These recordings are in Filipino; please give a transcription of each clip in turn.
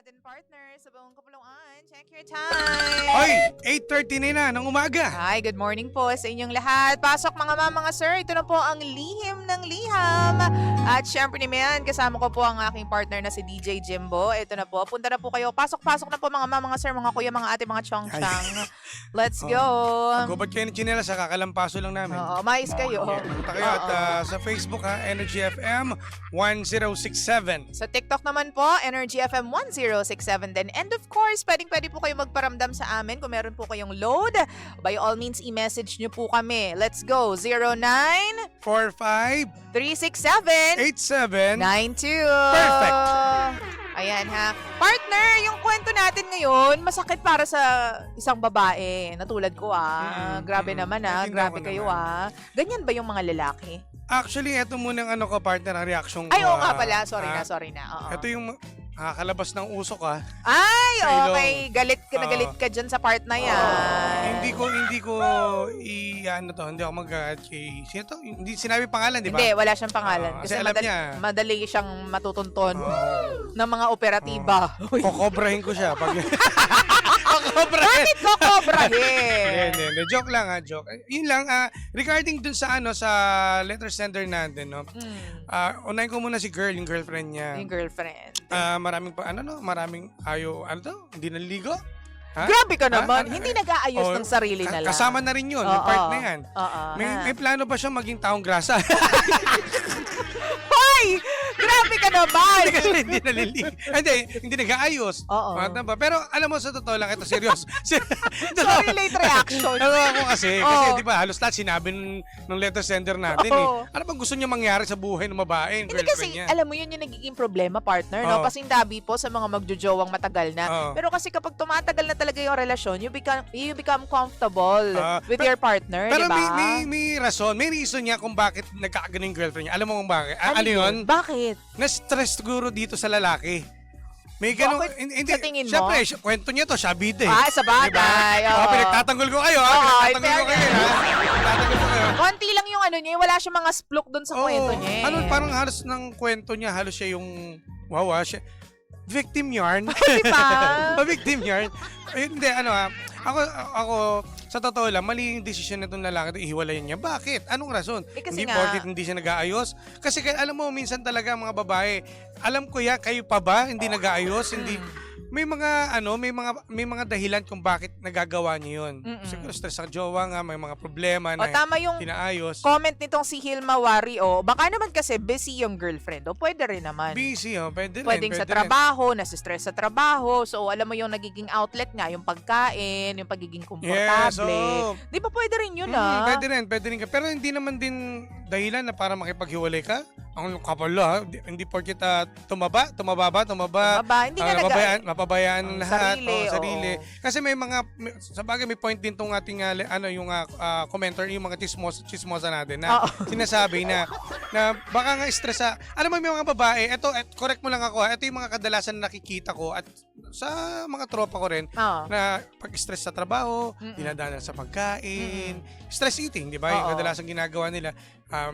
natin, partner, sa buong kapuluan. Check your time. Hoy, 8:30 na ng umaga. Hi, good morning po sa inyong lahat. Pasok mga mama, mga sir. Ito na po ang lihim ng liham. At syempre naman, kasama ko po ang aking partner na si DJ Jimbo. Ito na po. Punta na po kayo. Pasok-pasok na po mga mama, mga sir, mga kuya, mga ate, mga chong-chang. Let's go. Gubad kayo ng chinela sa kakalampaso lang namin. Oo, mais kayo. Punta kayo at sa Facebook Energy FM 1067. Sa TikTok naman po, Energy FM 1067 din. And of course, pwede po kayo magparamdam sa amin kung meron po kayong load. By all means, i-message nyo po kami. Let's go. 45 09-367-92. 87. Perfect. Ayan ha. Partner, yung kwento natin ngayon, masakit para sa isang babae. Natulad ko Grabe naman Naintindihan Grabe ko kayo naman. Ganyan ba yung mga lalaki? Actually, ito muna ang partner, ang reaction ko. Ay, oo nga pala. Sorry na. Oo. Ito yung nakakalabas ng usok Ay, Sa ilong. okay. Galit ka na galit ka dyan sa part na yan. Hindi ko hindi ako kay sino to? Hindi sinabi pangalan, di ba? Hindi, wala siyang pangalan. Kasi alam niya. Madali siyang matutunton ng mga operatiba. Kokobrahin ko siya pag kokobrahin. Bakit ko kobrahin? Hindi. Joke lang joke. Yun lang, regarding dun sa sa letter sender natin, no? Unahin ko muna si yung girlfriend niya. Yung girlfriend. Maraming hindi naliligo? Ha? Grabe ka naman. Hindi nag-aayos ng sarili na lang. Kasama na rin yun, yung part na yan. May plano ba siyang maging taong grasa? Hoy! Grabe ka naman! Kasi hindi naliligo. Hindi nag-aayos. Oo. Pero alam mo, sa totoo lang, ito serious. Sorry, late reaction. Ako kasi di ba, halos lahat sinabi ng letter sender natin Ano bang gusto niya mangyari sa buhay ng babae, Hindi girlfriend kasi, niya? alam mo yun yung nagiging problema, partner, no? Pasindabi po sa mga magjojowang matagal na. Pero kasi kapag tumatagal na talaga yung relasyon, you become comfortable with your partner, Pero di ba? may rason, may reason niya kung bakit nagkakagano yung girlfriend niya. Alam mo kung bakit? Ano yun? Bakit? Na-stress siguro dito sa lalaki. May ganun, Bakit? hindi, Sa tingin mo? syempre, kwento niya to, siya bida Sa bagay. Diba? Pinagtatanggol ko kayo, pinagtatanggol ko kayo, Pinagtatanggol ko kayo. Konti lang yung niya, wala siyang mga splok doon sa kwento niya. Parang halos ng kwento niya, halos siya yung, siya, victim yarn. Diba? Victim yarn. Hindi, ako, sa totoo lang, mali yung desisyon na itong lalaki ito, ihiwalayan niya. Bakit? Anong rason? Kasi Hindi nga, porket hindi siya nag-aayos. Kasi alam mo, minsan talaga mga babae, alam ko kayo pa ba, hindi nag-aayos, hindi... May mga dahilan kung bakit nagagawa niyo 'yun. Siguro stress sa jowa nga, may mga problema na tama yung tinaayos. comment nitong si Hilma Wari, baka naman kasi busy yung girlfriend. Pwede rin naman. Busy, pwede rin. Pwedeng sa trabaho, nasa-stress sa trabaho. So, alam mo yung nagiging outlet nga, yung pagkain, yung pagiging komportable. Yes, Di ba pwede rin yun, Pwede rin. Pero hindi naman din dahilan na para makipaghiwalay ka. Ang kapalo, hindi porket tumaba. Hindi ka mapabayaan lahat. Sarili. Kasi may mga, sa bagay may point din tong ating, commenter, yung mga chismosa natin na sinasabi na baka nga stress alam mo may mga babae, correct mo lang ako, ito yung mga kadalasan na nakikita ko at sa mga tropa ko rin, na pag-stress sa trabaho, dinadaanan sa pagkain, stress eating, di ba? Yung kadalasan ginagawa nila.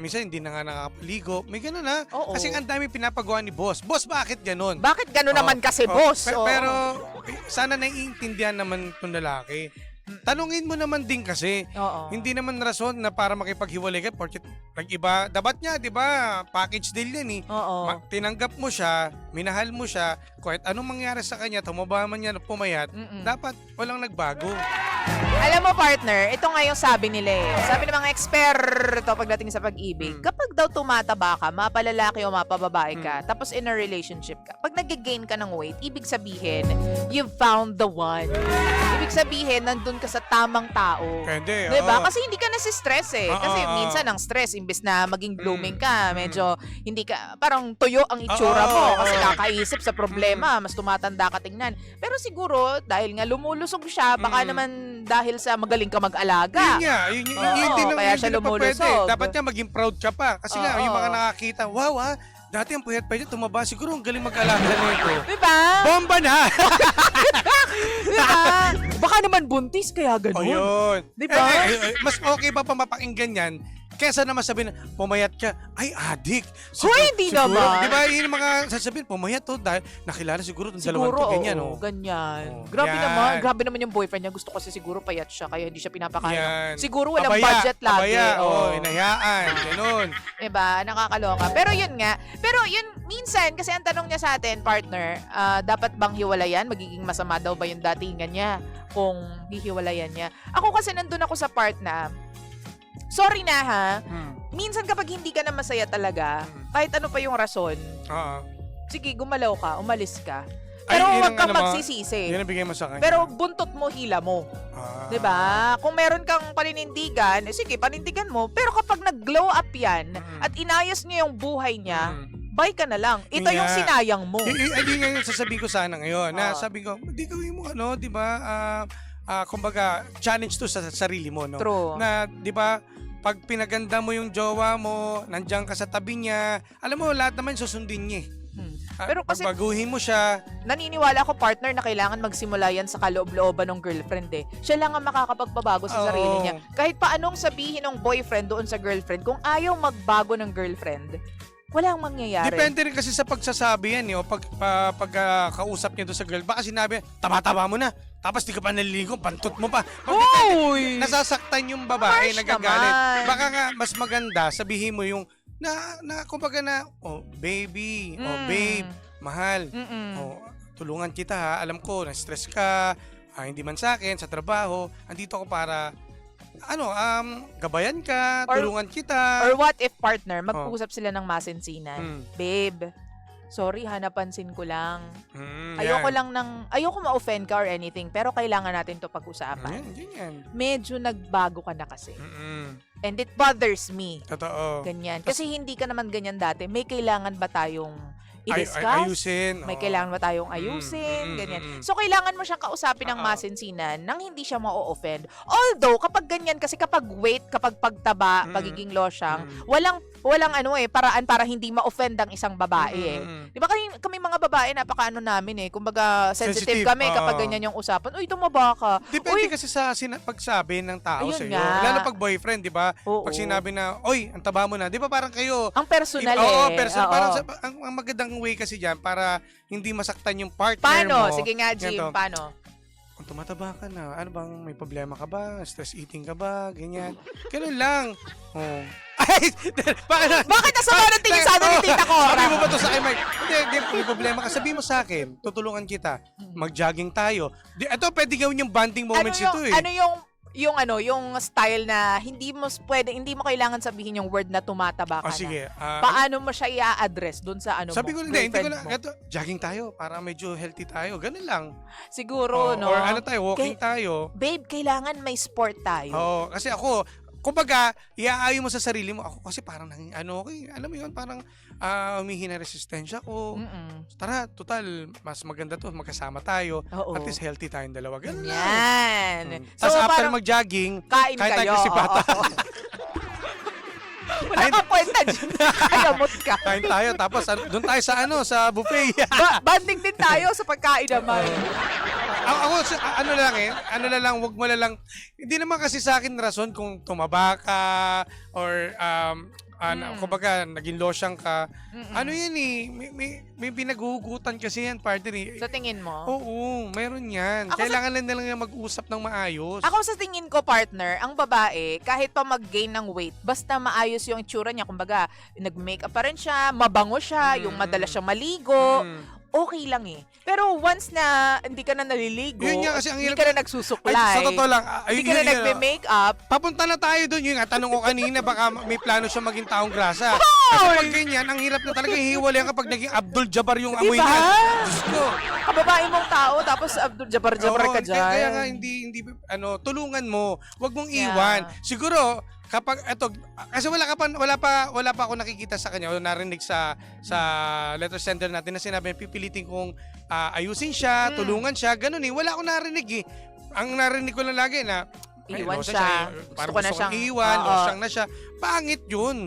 Minsan hindi na nga nakapaligo. May gano'n Kasi ang dami pinapagawa ni boss. Boss, bakit gano'n? Bakit gano'n naman kasi, boss? Pero sana naiintindihan naman itong lalaki. Tanungin mo naman din kasi. Hindi naman rason na para makipaghiwalay ka porque nag-iba. Dapat niya, di ba? Package deal yan tinanggap mo siya, minahal mo siya, kahit anong mangyari sa kanya, tumaba man niya, pumayat, dapat walang nagbago. Alam mo, partner, ito nga yung sabi nila Sabi ng mga eksperto pagdating sa pag-ibig, kapag daw tumataba ka, mapalalaki o mapababae ka, tapos in a relationship ka, pag nag-gain ka ng weight, ibig sabihin, you've found the one. Ibig sabihin, nandun ka sa tamang tao. Pwede, diba? Kasi hindi ka nasi-stress Kasi minsan ang stress, imbes na maging blooming ka, medyo hindi ka, parang tuyo ang itsura mo kasi kakaisip sa problema, mas tumatanda ka tingnan. Pero siguro, dahil nga lumulusog siya, baka naman dahil sa magaling ka mag-alaga. Yun din kaya siya lumulusog. Dapat nga maging proud ka pa. Kasi nga, yung mga nakakita, wow dati ang puyat-puyat tumaba, siguro ang galing mag-alaga nito. Diba? Bomba na! Diba? Baka naman buntis, kaya ganun. Yun. Diba? Mas okay ba mapakinggan yan Kesa naman sabihin, pumayat ka, ay, adik. Hoy, hindi naman. Di ba, yun yung mga sasabihin, pumayat to dahil nakilala siguro itong dalawang Siguro, to, ganyan. oo, ganyan. Oh, Grabe yan. naman. Grabe naman yung boyfriend niya. Gusto kasi siguro payat siya, kaya hindi siya pinapakain. Yan. Siguro walang Abaya, budget lagi. Abaya, Oo. inayaan, ganun. Diba? Nakakaloka. Pero yun nga. Pero yun, minsan, kasi ang tanong niya sa atin, partner, dapat bang hiwalayan? Magiging masama daw ba yung datingan niya kung hihiwalayan niya? Ako kasi nandun ako sa part na, sorry na ha, minsan kapag hindi ka na masaya talaga, kahit ano pa yung rason, Oo. sige, gumalaw ka, umalis ka. Ay, Pero yun huwag ang kang ano mo, magsisisi. Yun ang bigay mo sa kanya. Pero buntot mo, hila mo. Ah. 'Di ba? Kung meron kang paninindigan, sige, panindigan mo. Pero kapag nag-glow up 'yan at inayos niya yung buhay niya, bye ka na lang. Ito yung Yeah. sinayang mo. Hindi nga yung sasabihin ko sana ngayon. Na Oo. sabi ko, hindi gawin mo ano, di ba? Kumbaga, challenge to sa sarili mo, no? True. Na, di ba, pag pinaganda mo yung jowa mo, nandiyan ka sa tabi niya, alam mo, lahat naman susundin niya. Pero kasi Pagbaguhin mo siya. naniniwala ako, partner, na kailangan magsimula yan sa kaloob-looban ng girlfriend eh. Siya lang ang makakapagpabago sa Oo. sarili niya. Kahit pa anong sabihin ng boyfriend doon sa girlfriend, kung ayaw magbago ng girlfriend, walang mangyayari. Depende rin kasi sa pagsasabi yan, o kausap niya doon sa girl. Baka sinabi, tama-tama mo na. Tapos di ka pa naliligo, pantot mo pa. Hoy! Nasasaktan yung babae, Harsh nagagalit. naman. Baka nga, mas maganda, sabihin mo yung, kumbaga na, oh, baby, oh, babe, mahal, oh, tulungan kita ha, alam ko, na-stress ka, hindi man sa akin, sa trabaho, andito ako para, gabayan ka, Or- tulungan kita. Or what if, partner, mag-usap sila ng masinsinan? Mm. Babe, sorry ha, napansin ko lang. Mm, Ayoko yan. lang ayoko ma-offend ka or anything, pero kailangan natin to pag-usapan. Yan. Medyo nagbago ka na kasi. Mm-mm. And it bothers me. Totoo. Ganyan. Kasi hindi ka naman ganyan dati. May kailangan ba tayong i-discuss? Ayusin. May oo. kailangan ba tayong ayusin? Mm, Ganyan. mm, mm. So, kailangan mo siyang kausapin ng Oo. masinsinan nang hindi siya ma-offend. Although, kapag ganyan, kasi kapag weight, kapag pagtaba, Mm. pagiging losyang, Mm. walang paraan para hindi ma-offend ang isang babae eh. Mm. Di ba kami mga babae, napaka namin eh. Kumbaga, sensitive Sensitive, kami kapag oo. ganyan yung usapan. Uy, tumaba ka. Depende Uy, kasi sa pagsabi ng tao Ayun sa iyo. nga. Lalo pag boyfriend, 'di ba? oo. Pag sinabi na, "Oy, ang taba mo na." 'Di ba parang kayo Ang personal Oo, eh. personal. Oo. Parang ang magandang way kasi diyan para hindi masaktan yung partner Paano? mo. Sige nga, Jim. Ganito. Paano? Kung tumataba ka na, ano bang may problema ka ba? Stress eating ka ba? Ganyan. Ganun lang. Oh. Ay, Bakit nasama ng tingin sa atin ni Tita Cora? Sabi mo ba to sa akin, Mike? Hindi, may problema ka. Sabi mo sa akin, tutulungan kita. Mag-jogging tayo. Ito, pwede gawin yung bonding moments ito eh. Yung style na hindi mo kailangan sabihin yung word na tumataba ka O sige. na. Paano mo siya i-address dun sa Sabi ko, mo, hindi ko girlfriend na, mo? ito, jogging tayo para medyo healthy tayo. Ganun lang. Siguro, no? Or ano tayo, walking tayo. Babe, kailangan may sport tayo. Oo, kasi ako, kumbaga, iaayo mo sa sarili mo. Ako kasi parang, alam mo yun, parang humihina resistensya ko. Mm-mm. Tara, total, mas maganda to, magkasama tayo. Oo. At least healthy tayong dalawa. Ganun lang. Yan. Tapos after parang mag-jogging, kain kain kayo. tayo si Pata. Oo. Wala kang kwenta dyan. Ayamot ka. kain tayo, tapos doon tayo sa buffet. Banding din tayo sa pagkain naman. Ako, ano na lang, wag mo na lang, hindi naman kasi sa akin rason kung tumaba ka, or, kumbaga, naging losyang ka. Ano yan eh, may pinaghuhugutan kasi yan, partner eh. Sa tingin mo? Oo, mayroon yan. Ako Kailangan lang nila mag-usap ng maayos. Ako sa tingin ko, partner, ang babae, kahit pa mag-gain ng weight, basta maayos yung itsura niya, kumbaga, nag-makeup pa rin siya, mabango siya, yung madalas siya maligo, okay lang eh. Pero once na hindi ka na naliligo, Yun nga kasi ang hindi hirap- ka na nagsusuklay, Ay, sa totoo lang, hindi ka na nagme-makeup, papunta na tayo doon. Yung nga, tanong ko kanina, baka may plano siya maging taong grasa. Kasi pag ganyan, ang hirap na talaga hiwalay kapag naging Abdul Jabbar yung amoy Diba? niya. Diyos ko. kababae mong tao, tapos Abdul Jabbar Oo, ka dyan. Kaya nga, hindi, tulungan mo. Huwag mong Yeah. iwan. Siguro, kapag kasi wala pa ako nakikita sa kanya o narinig sa letter sender natin na sinabi pipilitin kong ayusin siya, tulungan siya, ganun eh. Wala akong narinig eh. Ang narinig ko lang lagi na Iwan losa siya. Parang Gusto ko na gusto siyang... kong iwan, Oo. losang na siya. Pangit yun.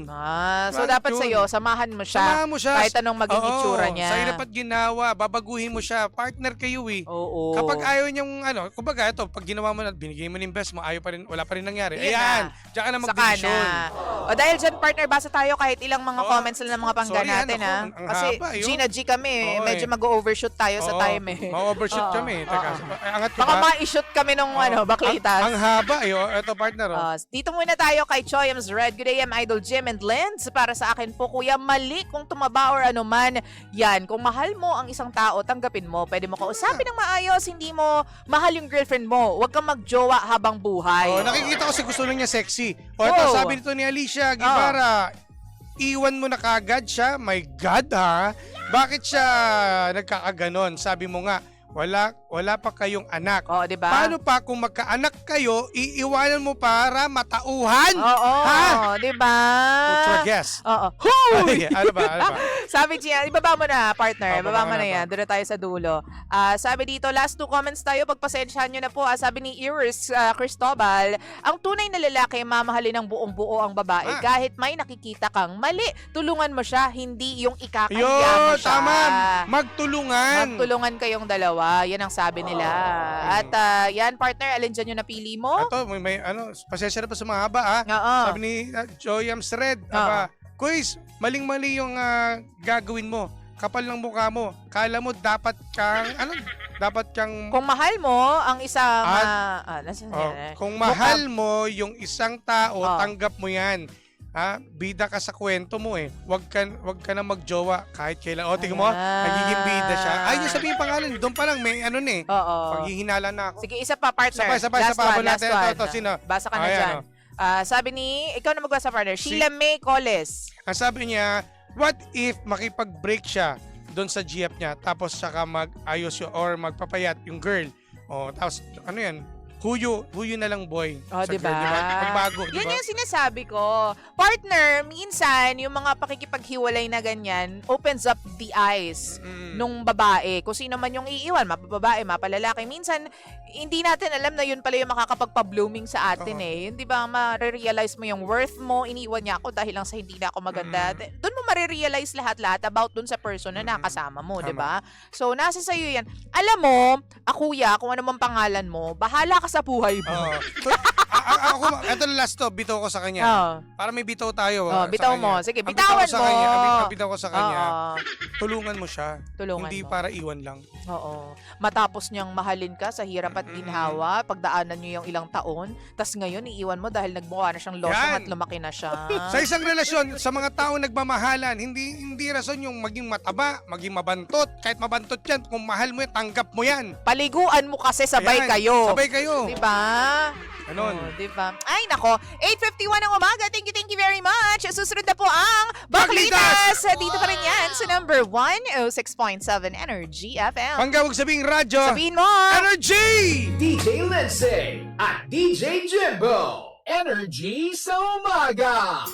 So Bakit dapat yun? sa'yo, samahan mo siya. Samahan mo siya. Kahit anong maging Oo, itsura niya. Sa'yo dapat ginawa, babaguhin mo siya. Partner kayo eh. Oo. Kapag ayaw niyang kumbaga ito, pag ginawa mo na, binigay mo ng best mo, ayaw pa rin, wala pa rin nangyari. Yun Ayan, na. diyan ka na Saka mag-decision. na. O dahil dyan, partner, basa tayo kahit ilang mga Oo. comments lang ng mga pangga Sorry, natin, naku, ha? ang Kasi haba, yun. G na G kami. Oo, Medyo eh. mag-overshoot tayo sa Oo, time, eh. ma-overshoot Oo, kami. Teka, oo. angat ko Baka ba? ma-shoot kami nung Oo. baklitas. Ang haba, ito partner. Dito muna tayo kay Choyams Red. Good AM, Idol Jim and Linz. Para sa akin po, kuya, mali kung tumaba or ano man. Yan, kung mahal mo ang isang tao, tanggapin mo. Pwede mo kausapin ng maayos, hindi mo mahal yung girlfriend mo. Huwag kang magjowa habang buhay. Nakikita ko si gusto lang niya sexy. Ito, Oo. sabi nito ni Alicia Guevara, iwan mo na kagad siya. My God, ha? Bakit siya nagkakaganon? Sabi mo nga, wala pa kayong anak. Oo, di ba? Paano pa kung magkaanak kayo, iiwanan mo para matauhan? Oo, Ha? di ba? Ultra guess. Oo. Ay, ano ba? Sabi Gian, ibaba mo na, partner. Oh, Ibaba baba mo na na yan. ba? Doon na tayo sa dulo. Sabi dito, last 2 comments tayo. Pagpasensyahan nyo na po. Sabi ni Iris Cristobal, ang tunay na lalaki, mamahalin ng buong buo ang babae. Kahit may nakikita kang mali, tulungan mo siya, hindi yung ikakahiya mo Yun, siya. tama. Magtulungan. Magtulungan kayong dalawa. Yan ang sabi nila. At yan, partner, alin dyan yung napili mo? Ito, may pasensya na pa sa mga haba, ha? Oo. Sabi ni Joyams Red, aba, Kuis, maling-mali yung gagawin mo. Kapal ng mukha mo. Kala mo dapat kang Kung mahal mo ang isang... nasaan oh, yan? kung mahal mo yung isang tao, Oh. tanggap mo 'yan. Ha? Bida ka sa kwento mo eh. Wag ka na magjowa kahit kailan. O, tingnan mo, nagiging bida siya. Ay, yung sabihin pangalan, doon pa lang may Oo. paghihinala na ako. Sige, isa pa, partner. Sabay, Last one, habol last natin. one. Ito, sino? Basa ka na Ayan, dyan. Sabi ni, ikaw na magbasa, partner. Sheila May Coles. Ang sabi niya, what if makipag-break siya doon sa GF niya, tapos saka mag-ayos yun or magpapayat yung girl. O, tapos, ano yan? Huyo na lang boy. Oh, sa diba? girl, Pagbago, Yan diba? yung sinasabi ko. Partner, minsan, yung mga pakikipaghiwalay na ganyan, opens up the eyes nung babae. Kung sino man yung iiwan, mapababae, mapalalaki. Minsan, hindi natin alam na yun pala yung makakapagpa-blooming sa atin eh. Yun, di ba, marirealize mo yung worth mo, iniiwan niya ako dahil lang sa hindi na ako maganda. Doon mo marirealize lahat-lahat about dun sa person na nakasama mo, di ba? So, nasa sa'yo yan. Alam mo, kuya, kung ano man pangalan mo, bahala ka sa buhay mo. Ako, ito na last to, bitaw ko sa kanya. Para may bitaw tayo. Bitaw sa mo. kanya. Sige, Ang bitawan bitaw ko sa mo. kanya, ang bitaw ko sa kanya, Oo. tulungan mo siya. Tulungan Hindi mo. para iwan lang. Oo. Matapos niyang mahalin ka sa hirap at ginhawa, pagdaanan niyo yung ilang taon, tas ngayon iiwan mo dahil nagmukha na siyang losong Yan. at lumaki na siya. Sa isang relasyon, sa mga tao nagmamahalan, hindi rason yung maging mataba, maging mabantot. Kahit mabantot yan, kung mahal mo yan, tanggap mo yan. Paliguan mo kasi sabay Ayan, kayo. Sabay kayo. Diba? Ganon. Oh, diba? Ay, nako. 8:51 ng umaga. Thank you very much. Susunod na po ang Baklitas. Dito pa rin yan sa number 106.7 Energy FM. Panggawag sabing radyo. Sabihin mo. Energy! DJ Lindsay at DJ Jimbo. Energy sa umaga.